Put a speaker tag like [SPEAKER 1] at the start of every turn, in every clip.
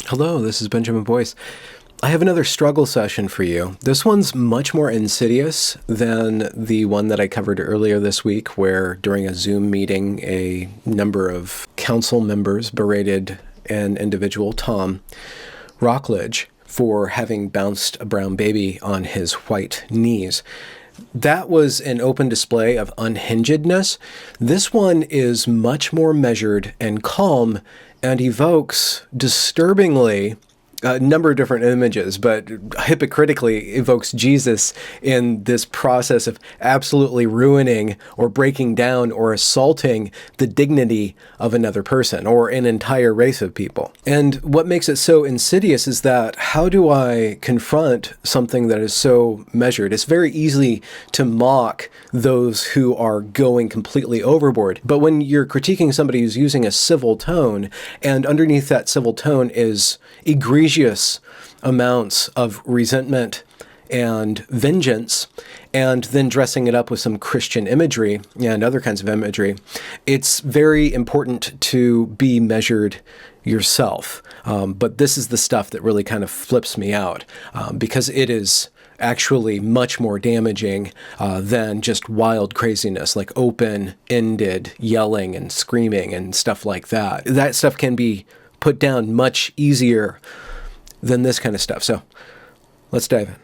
[SPEAKER 1] Hello, this is Benjamin Boyce. I have another struggle session for you. This one's much more insidious than the one that I covered earlier this week, where during a Zoom meeting, a number of council members berated an individual, Tom Rockledge, for having bounced a brown baby on his white knees. That was an open display of unhingedness. This one is much more measured and calm and evokes disturbingly a number of different images, but hypocritically evokes Jesus in this process of absolutely ruining or breaking down or assaulting the dignity of another person or an entire race of people. And what makes it so insidious is that how do I confront something that is so measured? It's very easy to mock those who are going completely overboard. But when you're critiquing somebody who's using a civil tone, and underneath that civil tone is egregious amounts of resentment and vengeance, and then dressing it up with some Christian imagery and other kinds of imagery, it's very important to be measured yourself. But this is the stuff that really kind of flips me out, because it is actually much more damaging than just wild craziness, like open-ended yelling and screaming and stuff like that. That stuff can be put down much easier than this kind of stuff. So let's dive in.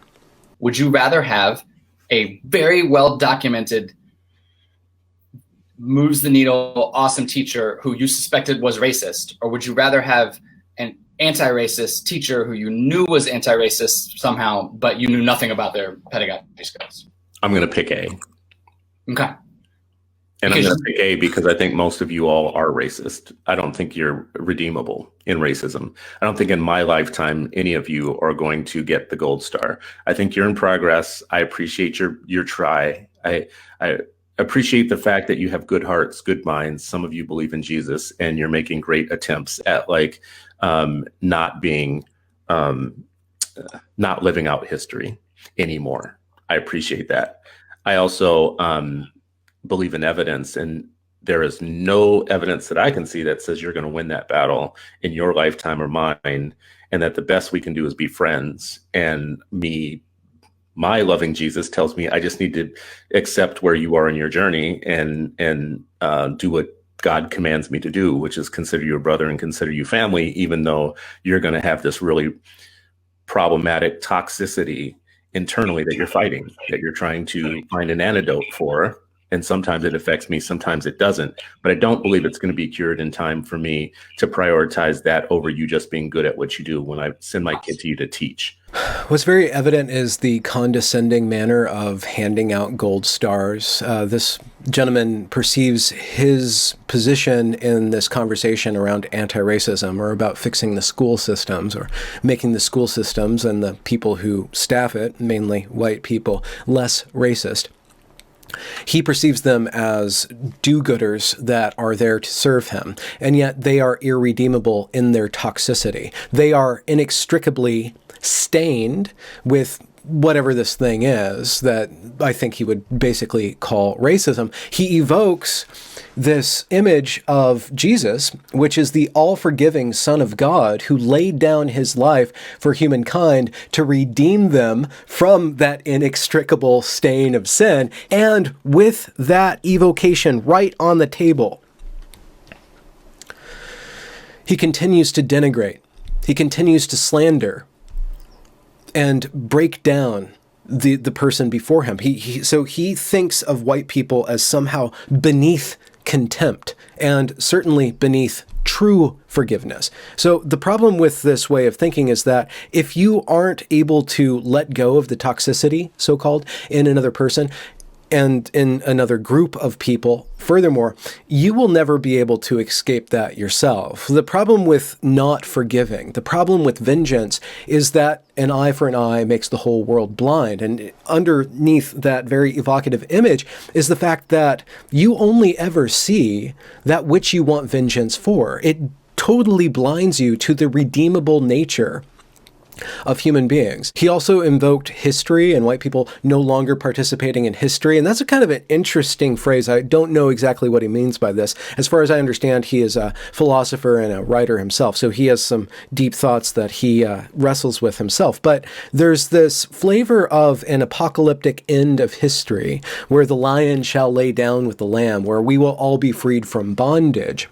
[SPEAKER 2] Would you rather have a very well documented, moves the needle, awesome teacher who you suspected was racist, or would you rather have an anti-racist teacher who you knew was anti-racist somehow, but you knew nothing about their pedagogy skills?
[SPEAKER 3] I'm going to pick A.
[SPEAKER 2] Okay.
[SPEAKER 3] And I'm going to pick A because I think most of you all are racist. I don't think you're redeemable in racism. I don't think in my lifetime any of you are going to get the gold star. I think you're in progress. I appreciate your try. I appreciate the fact that you have good hearts, good minds. Some of you believe in Jesus, and you're making great attempts at not living out history anymore. I appreciate that. I also believe in evidence, and there is no evidence that I can see that says you're going to win that battle in your lifetime or mine, and that the best we can do is be friends. And my loving Jesus tells me I just need to accept where you are in your journey and do what God commands me to do, which is consider you a brother and consider you family, even though you're going to have this really problematic toxicity internally that you're fighting, that you're trying to find an antidote for. And sometimes it affects me, sometimes it doesn't. But I don't believe it's going to be cured in time for me to prioritize that over you just being good at what you do when I send my kid to you to teach.
[SPEAKER 1] What's very evident is the condescending manner of handing out gold stars. This gentleman perceives his position in this conversation around anti-racism or about fixing the school systems or making the school systems and the people who staff it, mainly white people, less racist. He perceives them as do-gooders that are there to serve him, and yet they are irredeemable in their toxicity. They are inextricably stained with whatever this thing is that I think he would basically call racism. He evokes this image of Jesus, which is the all-forgiving Son of God who laid down his life for humankind to redeem them from that inextricable stain of sin. And with that evocation right on the table, he continues to denigrate. He continues to slander and break down the person before him. So he thinks of white people as somehow beneath contempt and certainly beneath true forgiveness. So the problem with this way of thinking is that if you aren't able to let go of the toxicity, so-called, in another person, and in another group of people, furthermore, you will never be able to escape that yourself. The problem with not forgiving, the problem with vengeance, is that an eye for an eye makes the whole world blind. And underneath that very evocative image is the fact that you only ever see that which you want vengeance for. It totally blinds you to the redeemable nature of human beings. He also invoked history and white people no longer participating in history. And that's a kind of an interesting phrase. I don't know exactly what he means by this. As far as I understand, he is a philosopher and a writer himself. So he has some deep thoughts that he wrestles with himself. But there's this flavor of an apocalyptic end of history where the lion shall lay down with the lamb, where we will all be freed from bondage.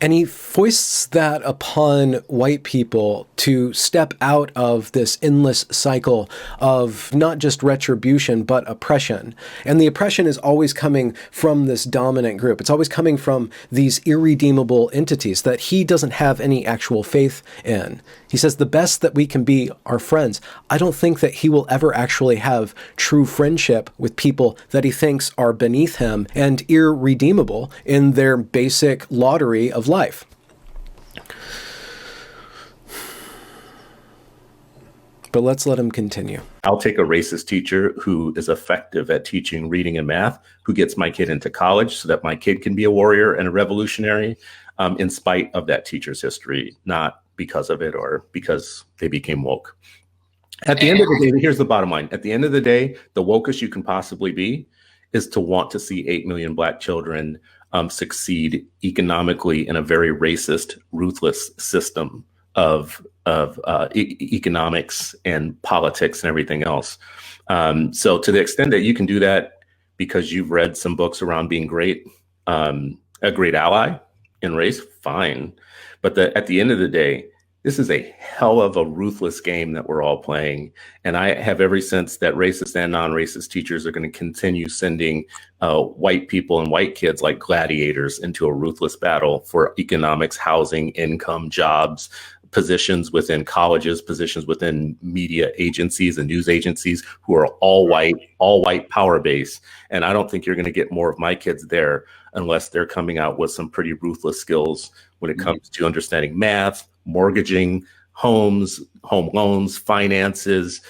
[SPEAKER 1] And he foists that upon white people to step out of this endless cycle of not just retribution, but oppression. And the oppression is always coming from this dominant group. It's always coming from these irredeemable entities that he doesn't have any actual faith in. He says the best that we can be are friends. I don't think that he will ever actually have true friendship with people that he thinks are beneath him and irredeemable in their basic lottery of life. But let's let him continue.
[SPEAKER 3] I'll take a racist teacher who is effective at teaching reading and math, who gets my kid into college so that my kid can be a warrior and a revolutionary, in spite of that teacher's history, not because of it or because they became woke. At the end of the day, here's the bottom line. At the end of the day, the wokest you can possibly be is to want to see 8 million Black children succeed economically in a very racist, ruthless system of economics and politics and everything else. So to the extent that you can do that because you've read some books around being great, a great ally in race, fine. But at the end of the day, this is a hell of a ruthless game that we're all playing. And I have every sense that racist and non-racist teachers are going to continue sending white people and white kids like gladiators into a ruthless battle for economics, housing, income, jobs, positions within colleges, positions within media agencies and news agencies who are all white power base. And I don't think you're going to get more of my kids there unless they're coming out with some pretty ruthless skills when it comes to understanding math, mortgaging, homes, home loans, finances,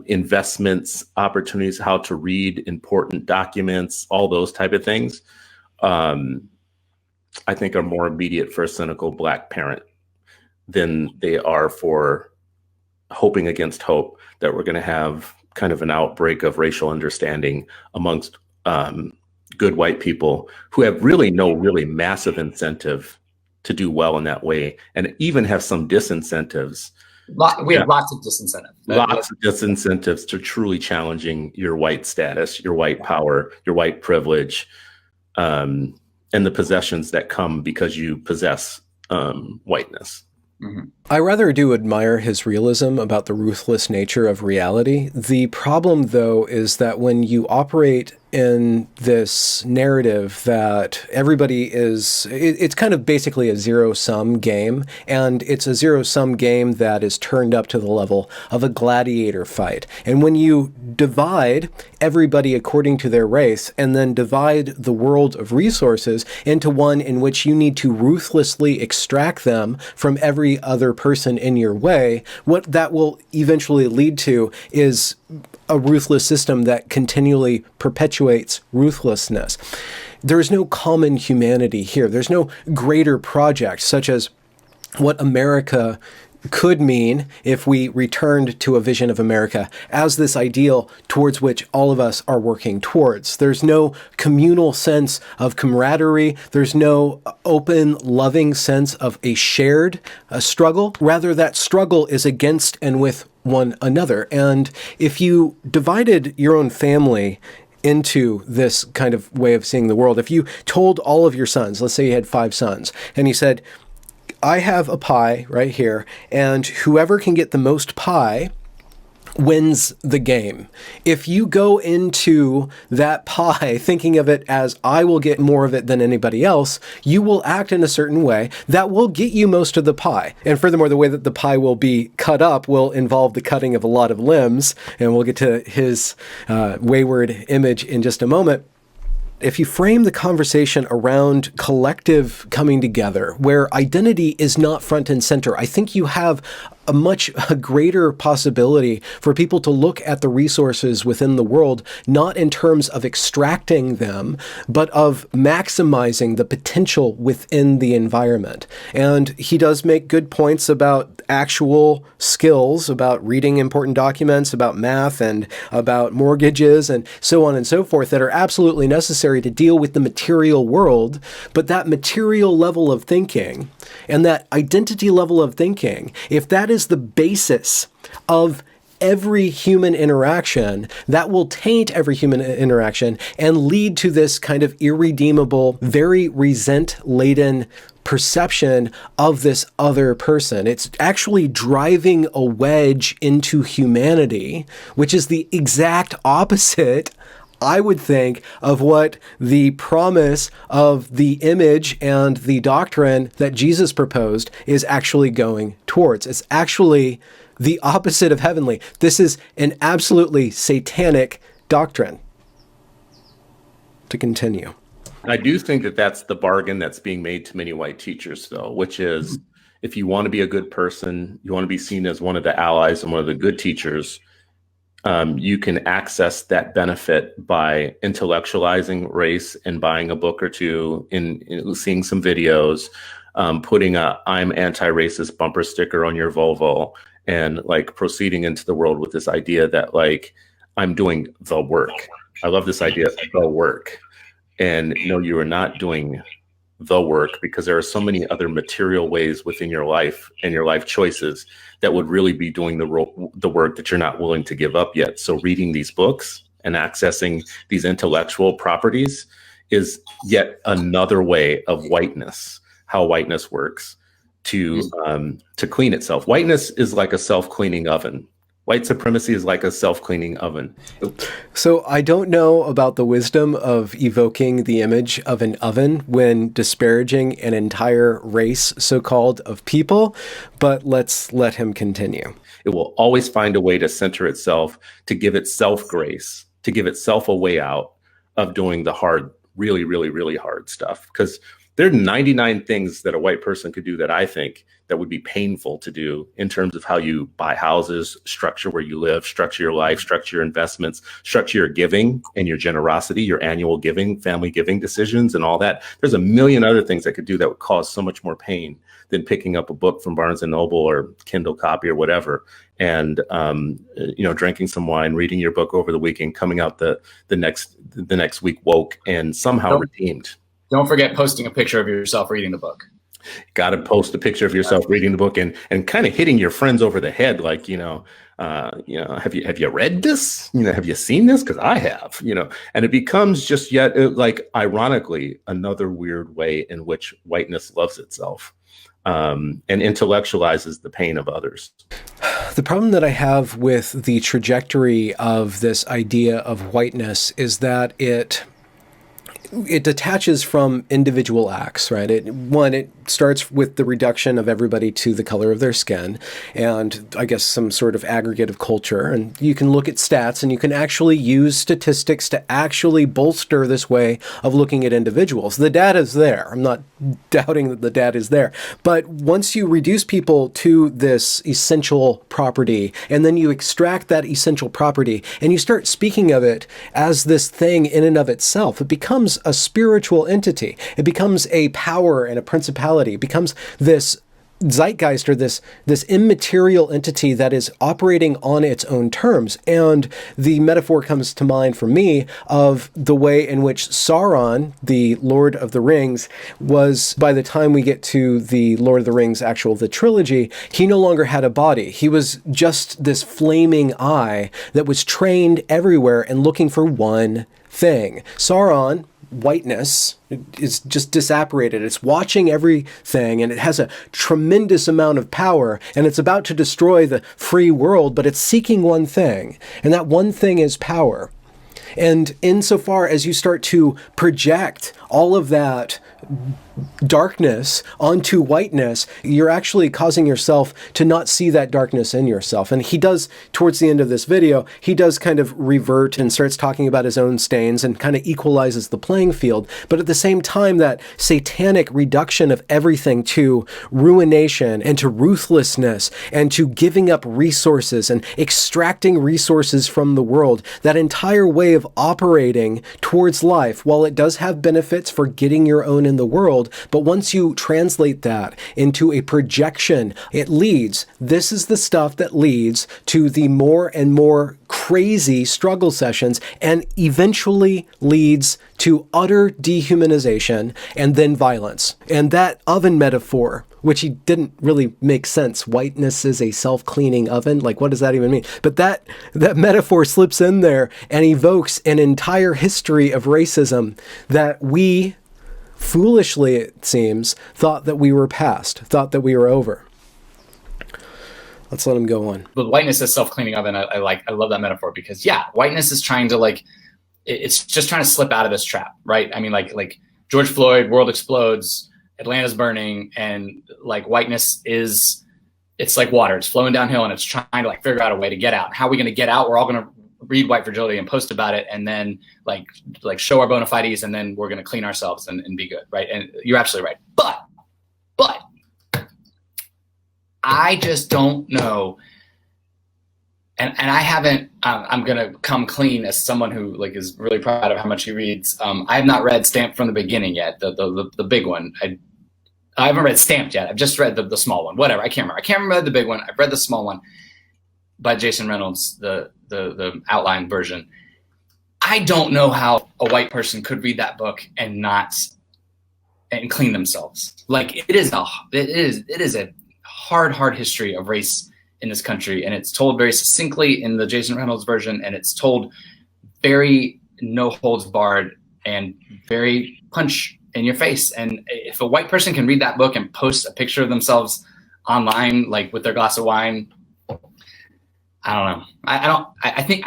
[SPEAKER 3] investments, opportunities, how to read important documents, all those type of things. I think are more immediate for a cynical Black parent than they are for hoping against hope that we're going to have kind of an outbreak of racial understanding amongst good white people who have really no really massive incentive to do well in that way, and even have some disincentives.
[SPEAKER 2] We have lots of disincentives.
[SPEAKER 3] Lots of disincentives to truly challenging your white status, your white power, your white privilege, and the possessions that come because you possess whiteness.
[SPEAKER 1] Mm-hmm. I rather do admire his realism about the ruthless nature of reality. The problem, though, is that when you operate in this narrative that everybody is, it's kind of basically a zero-sum game, and it's a zero-sum game that is turned up to the level of a gladiator fight. And when you divide everybody according to their race, and then divide the world of resources into one in which you need to ruthlessly extract them from every other person in your way, what that will eventually lead to is a ruthless system that continually perpetuates ruthlessness. There is no common humanity here. There's no greater project, such as what America could mean if we returned to a vision of America as this ideal towards which all of us are working towards. There's no communal sense of camaraderie. There's no open, loving sense of a shared struggle. Rather, that struggle is against and with one another. And if you divided your own family into this kind of way of seeing the world, if you told all of your sons, let's say you had 5 sons, and you said, I have a pie right here, and whoever can get the most pie wins the game. If you go into that pie thinking of it as I will get more of it than anybody else, you will act in a certain way that will get you most of the pie. And furthermore, the way that the pie will be cut up will involve the cutting of a lot of limbs, and we'll get to his wayward image in just a moment. If you frame the conversation around collective coming together, where identity is not front and center, I think you have a greater possibility for people to look at the resources within the world, not in terms of extracting them, but of maximizing the potential within the environment. And he does make good points about actual skills, about reading important documents, about math and about mortgages and so on and so forth that are absolutely necessary to deal with the material world. But that material level of thinking and that identity level of thinking, if that is the basis of every human interaction, that will taint every human interaction and lead to this kind of irredeemable, very resent-laden perception of this other person. It's actually driving a wedge into humanity, which is the exact opposite, I would think, of what the promise of the image and the doctrine that Jesus proposed is actually going towards. It's actually the opposite of heavenly. This is an absolutely satanic doctrine. To continue.
[SPEAKER 3] I do think that that's the bargain that's being made to many white teachers, though, which is if you want to be a good person, you want to be seen as one of the allies and one of the good teachers, you can access that benefit by intellectualizing race and buying a book or two, in seeing some videos, putting a "I'm anti-racist" bumper sticker on your Volvo, and like proceeding into the world with this idea that like I'm doing the work. I love this idea of the work. And no, you are not doing the work, because there are so many other material ways within your life and your life choices that would really be doing the work that you're not willing to give up yet. So reading these books and accessing these intellectual properties is yet another way of whiteness, how whiteness works to clean itself. Whiteness is like a self-cleaning oven. White supremacy is like a self-cleaning oven.
[SPEAKER 1] So I don't know about the wisdom of evoking the image of an oven when disparaging an entire race, so-called, of people, but let's let him continue.
[SPEAKER 3] It will always find a way to center itself, to give itself grace, to give itself a way out of doing the hard, really, really, really hard stuff. Because there are 99 things that a white person could do that I think that would be painful to do in terms of how you buy houses, structure where you live, structure your life, structure your investments, structure your giving and your generosity, your annual giving, family giving decisions and all that. There's a million other things I could do that would cause so much more pain than picking up a book from Barnes and Noble or Kindle copy or whatever, and drinking some wine, reading your book over the weekend, coming out the next week woke and somehow redeemed.
[SPEAKER 2] Don't forget posting a picture of yourself reading the book.
[SPEAKER 3] Got to post a picture of yourself reading the book and kind of hitting your friends over the head, like, have you read this? Have you seen this? Because I have, and it becomes just yet like ironically another weird way in which whiteness loves itself and intellectualizes the pain of others.
[SPEAKER 1] The problem that I have with the trajectory of this idea of whiteness is that it detaches from individual acts, right? It starts with the reduction of everybody to the color of their skin and I guess some sort of aggregate of culture. And you can look at stats and you can actually use statistics to actually bolster this way of looking at individuals. The data is there. I'm not doubting that the data is there. But once you reduce people to this essential property and then you extract that essential property and you start speaking of it as this thing in and of itself, it becomes a spiritual entity. It becomes a power and a principality. It becomes this zeitgeist or this immaterial entity that is operating on its own terms. And the metaphor comes to mind for me of the way in which Sauron, the Lord of the Rings, was, by the time we get to the Lord of the Rings the trilogy, he no longer had a body. He was just this flaming eye that was trained everywhere and looking for one thing. Sauron, whiteness, is just disapparated. It's watching everything and it has a tremendous amount of power and it's about to destroy the free world, but it's seeking one thing, and that one thing is power. And insofar as you start to project all of that darkness onto whiteness, you're actually causing yourself to not see that darkness in yourself. And he does, towards the end of this video, he does kind of revert and starts talking about his own stains and kind of equalizes the playing field. But at the same time, that satanic reduction of everything to ruination and to ruthlessness and to giving up resources and extracting resources from the world, that entire way of operating towards life, while it does have benefits for getting your own in the world, but once you translate that into a projection, this is the stuff that leads to the more and more crazy struggle sessions and eventually leads to utter dehumanization and then violence. And that oven metaphor, which he didn't really make sense. Whiteness is a self-cleaning oven. Like, what does that even mean? But that metaphor slips in there and evokes an entire history of racism that we, foolishly it seems, thought that we were past, thought that we were over. Let's let him go on.
[SPEAKER 2] But whiteness is self-cleaning oven. I love that metaphor because whiteness is trying to it's just trying to slip out of this trap, right? I mean, like George Floyd, world explodes, Atlanta's burning, and whiteness it's like water. It's flowing downhill and it's trying to figure out a way to get out. How are we going to get out? We're all going to read White Fragility and post about it and then show our bona fides and then we're going to clean ourselves and be good, right? And you're absolutely right. But I just don't know. And I haven't, I'm going to come clean as someone who is really proud of how much he reads. I have not read Stamped from the Beginning yet, the big one. I haven't read Stamped yet. I've just read the small one, whatever. I can't remember the big one. I've read the small one by Jason Reynolds, the outline version. I don't know how a white person could read that book and clean themselves. It is a hard history of race in this country, and it's told very succinctly in the Jason Reynolds version, and it's told very no holds barred and very punch in your face. And if a white person can read that book and post a picture of themselves online, with their glass of wine, I don't know. I think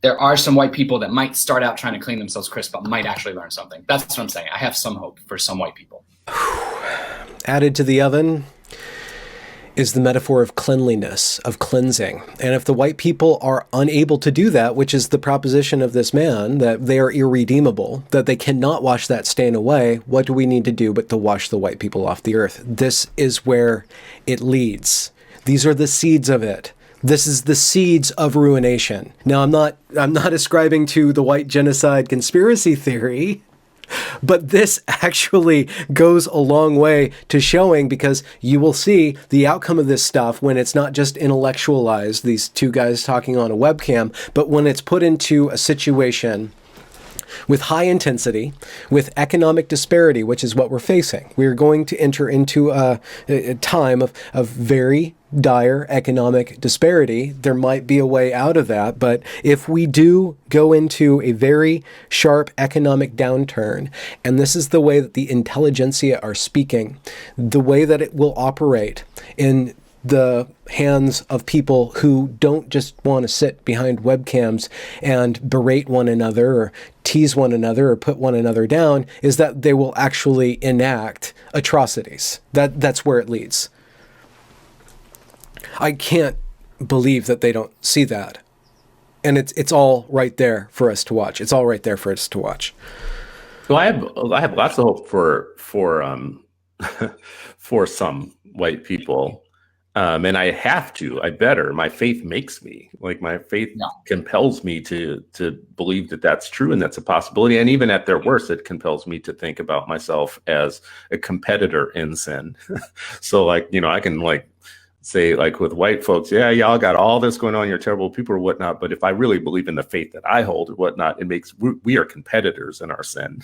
[SPEAKER 2] there are some white people that might start out trying to clean themselves crisp, but might actually learn something. That's what I'm saying. I have some hope for some white people.
[SPEAKER 1] Added to the oven is the metaphor of cleanliness, of cleansing. And if the white people are unable to do that, which is the proposition of this man, that they are irredeemable, that they cannot wash that stain away, what do we need to do but to wash the white people off the earth? This is where it leads. These are the seeds of it. This is the seeds of ruination. Now, I'm not ascribing to the white genocide conspiracy theory, but this actually goes a long way to showing, because you will see the outcome of this stuff when it's not just intellectualized, these two guys talking on a webcam, but when it's put into a situation with high intensity, with economic disparity, which is what we're facing. We're going to enter into a time of very dire economic disparity. There might be a way out of that, but if we do go into a very sharp economic downturn, and this is the way that the intelligentsia are speaking, the way that it will operate in the hands of people who don't just want to sit behind webcams and berate one another or tease one another or put one another down, is that they will actually enact atrocities. That's where it leads. I can't believe that they don't see that. And it's all right there for us to watch. It's all right there for us to watch.
[SPEAKER 3] So I have lots of hope for some white people. And I have to, I better, my faith makes me, my faith compels me to believe that that's true and that's a possibility. And even at their worst, it compels me to think about myself as a competitor in sin. So I can say with white folks, yeah, y'all got all this going on, you're terrible people or whatnot. But if I really believe in the faith that I hold or whatnot, it makes, we are competitors in our sin.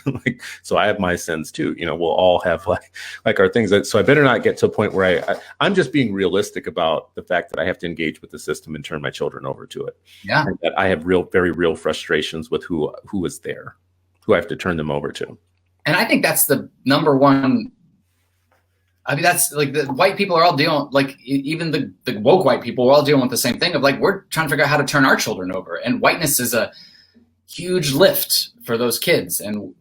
[SPEAKER 3] So I have my sins too, we'll all have our things. So I better not get to a point where I'm just being realistic about the fact that I have to engage with the system and turn my children over to it.
[SPEAKER 2] Yeah.
[SPEAKER 3] And that I have very real frustrations with who is there, who I have to turn them over to.
[SPEAKER 2] And I think that's the number one. I mean, that's the white people are all dealing, even the woke white people are all dealing with the same thing of we're trying to figure out how to turn our children over. And whiteness is a huge lift for those kids. And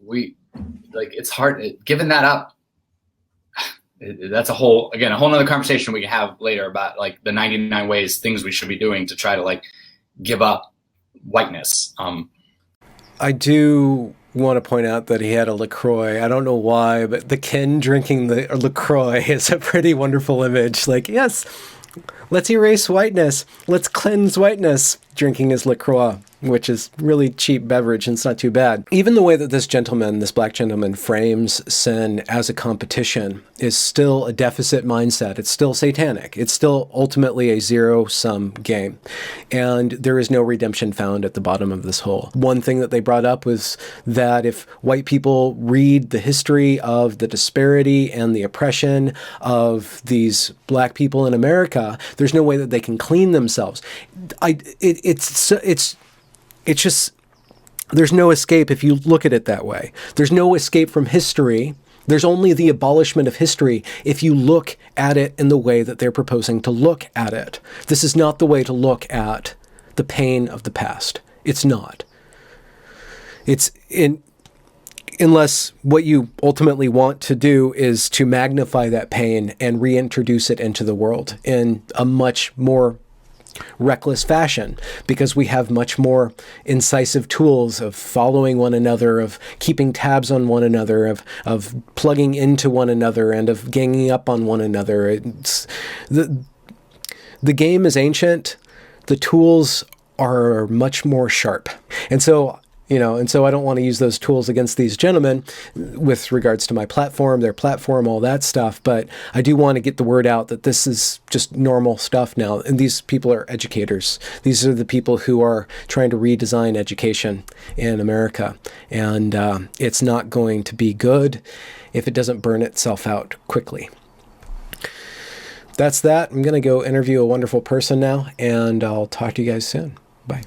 [SPEAKER 2] it's hard giving that up. That's a whole nother conversation we can have later about like the 99 ways things we should be doing to try to like give up whiteness.
[SPEAKER 1] I do want to point out that he had a LaCroix. I don't know why, but the Ken drinking the LaCroix is a pretty wonderful image. Like, yes, let's erase whiteness. Let's cleanse whiteness. Drinking his LaCroix, which is really cheap beverage and it's not too bad. Even the way that this black gentleman frames sin as a competition is still a deficit mindset. It's still satanic. It's still ultimately a zero-sum game. And there is no redemption found at the bottom of this hole. One thing that they brought up was that if white people read the history of the disparity and the oppression of these black people in America, there's no way that they can clean themselves. It's just, there's no escape if you look at it that way. There's no escape from history. There's only the abolishment of history if you look at it in the way that they're proposing to look at it. This is not the way to look at the pain of the past. It's not. Unless what you ultimately want to do is to magnify that pain and reintroduce it into the world in a much more reckless fashion, because we have much more incisive tools of following one another, of keeping tabs on one another, of plugging into one another, and of ganging up on one another. The game is ancient. The tools are much more sharp. And so I don't want to use those tools against these gentlemen with regards to my platform, their platform, all that stuff. But I do want to get the word out that this is just normal stuff now. And these people are educators. These are the people who are trying to redesign education in America. And it's not going to be good if it doesn't burn itself out quickly. That's that. I'm going to go interview a wonderful person now, and I'll talk to you guys soon. Bye.